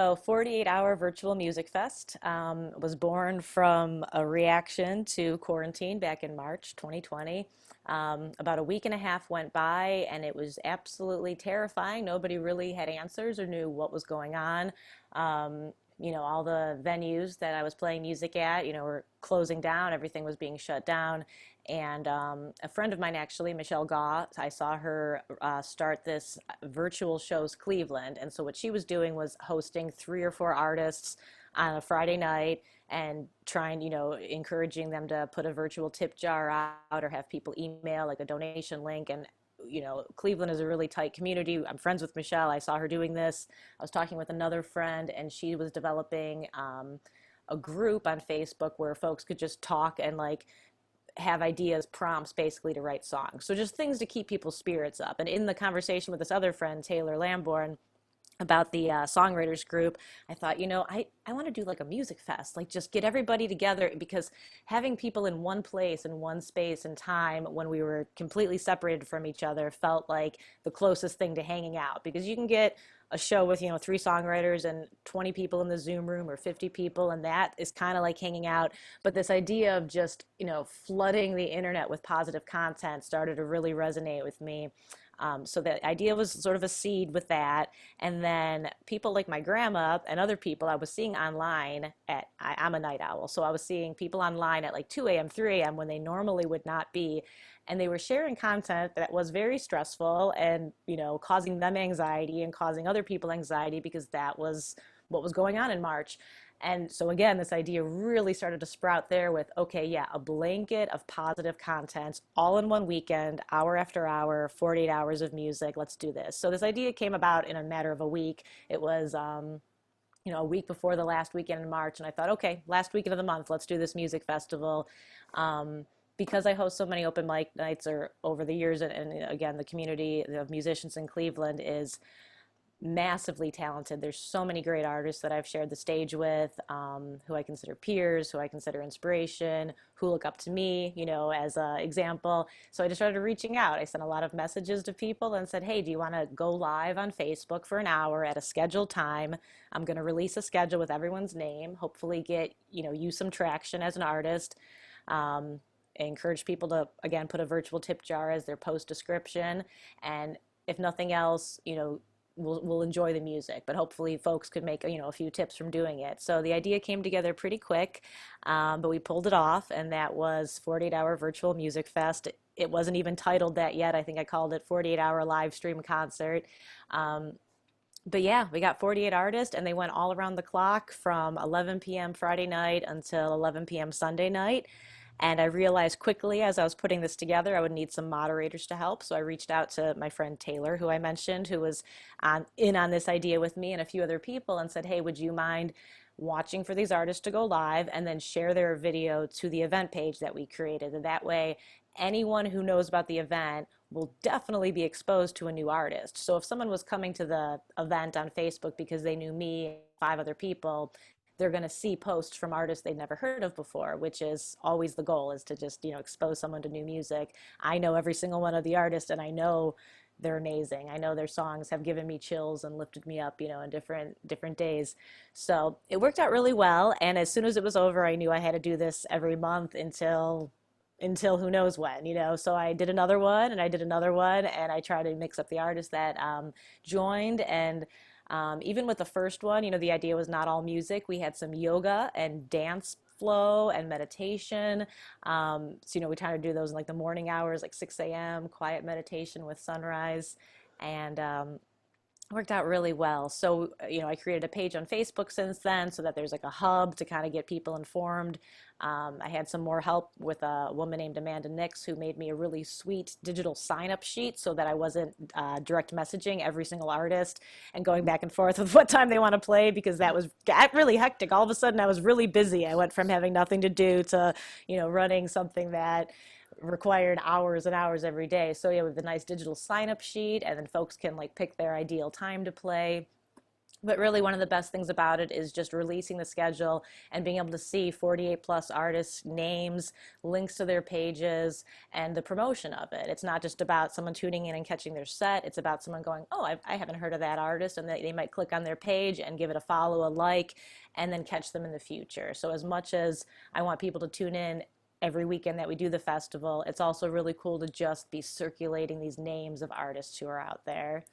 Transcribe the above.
So 48-hour virtual music fest was born from a reaction to quarantine back in March 2020. About a week and a half went by and it was absolutely terrifying. Nobody really had answers or knew what was going on. All the venues that I was playing music at, were closing down. Everything was being shut down. And a friend of mine, actually, Michelle Gaw, I saw her start this virtual shows Cleveland. And so what she was doing was hosting 3 or 4 artists on a Friday night and trying, encouraging them to put a virtual tip jar out or have people email like a donation link. And Cleveland is a really tight community. I'm friends with Michelle. I saw her doing this. I was talking with another friend, and she was developing a group on Facebook where folks could just talk and like have ideas, prompts basically to write songs. So just things to keep people's spirits up. And in the conversation with this other friend, Taylor Lamborn, about the songwriters group, I thought, I want to do like a music fest, like just get everybody together, because having people in one place and one space and time when we were completely separated from each other felt like the closest thing to hanging out, because you can get a show with 3 songwriters and 20 people in the Zoom room or 50 people, and that is kind of like hanging out. But this idea of just flooding the internet with positive content started to really resonate with me. So the idea was sort of a seed with that. And then people like my grandma and other people I was seeing online I'm a night owl. So I was seeing people online at like 2 a.m., 3 a.m. when they normally would not be. And they were sharing content that was very stressful and, causing them anxiety and causing other people anxiety, because that was what was going on in March. And so again, this idea really started to sprout there with, okay, yeah, a blanket of positive content all in one weekend, hour after hour, 48 hours of music. Let's do this. So this idea came about in a matter of a week. It was, a week before the last weekend in March. And I thought, okay, last weekend of the month, let's do this music festival. Because I host so many open mic nights over the years, and again, the community of musicians in Cleveland is massively talented. There's so many great artists that I've shared the stage with, who I consider peers, who I consider inspiration, who look up to me, as an example. So I just started reaching out. I sent a lot of messages to people and said, hey, do you want to go live on Facebook for an hour at a scheduled time? I'm going to release a schedule with everyone's name, hopefully get, you some traction as an artist. Encourage people to, again, put a virtual tip jar as their post description. And if nothing else, we'll enjoy the music, but hopefully folks could make a few tips from doing it. So the idea came together pretty quick, but we pulled it off, and that was 48-hour virtual music fest. It wasn't even titled that yet. I think I called it 48-hour live stream concert. But yeah, we got 48 artists, and they went all around the clock from 11 p.m. Friday night until 11 p.m. Sunday night. And I realized quickly as I was putting this together, I would need some moderators to help. So I reached out to my friend Taylor, who I mentioned, who was in on this idea with me, and a few other people, and said, hey, would you mind watching for these artists to go live and then share their video to the event page that we created? And that way, anyone who knows about the event will definitely be exposed to a new artist. So if someone was coming to the event on Facebook because they knew me and 5 other people, they're going to see posts from artists they've never heard of before, which is always the goal, is to just, expose someone to new music. I know every single one of the artists, and I know they're amazing. I know their songs have given me chills and lifted me up, in different days. So it worked out really well. And as soon as it was over, I knew I had to do this every month until who knows when. So I did another one, and I did another one, and I tried to mix up the artists that joined. And even with the first one, the idea was not all music. We had some yoga and dance flow and meditation. So, we try to do those in like the morning hours, like 6 a.m., quiet meditation with sunrise. And worked out really well. So, I created a page on Facebook since then, so that there's like a hub to kind of get people informed. I had some more help with a woman named Amanda Nix, who made me a really sweet digital sign-up sheet so that I wasn't direct messaging every single artist and going back and forth with what time they want to play, because that got really hectic. All of a sudden, I was really busy. I went from having nothing to do to, running something that required hours and hours every day. So yeah, we have a nice digital sign-up sheet, and then folks can like pick their ideal time to play. But really, one of the best things about it is just releasing the schedule and being able to see 48 plus artists' names, links to their pages, and the promotion of it. It's not just about someone tuning in and catching their set. It's about someone going, oh, I haven't heard of that artist. And they might click on their page and give it a follow, a like, and then catch them in the future. So, as much as I want people to tune in every weekend that we do the festival, it's also really cool to just be circulating these names of artists who are out there.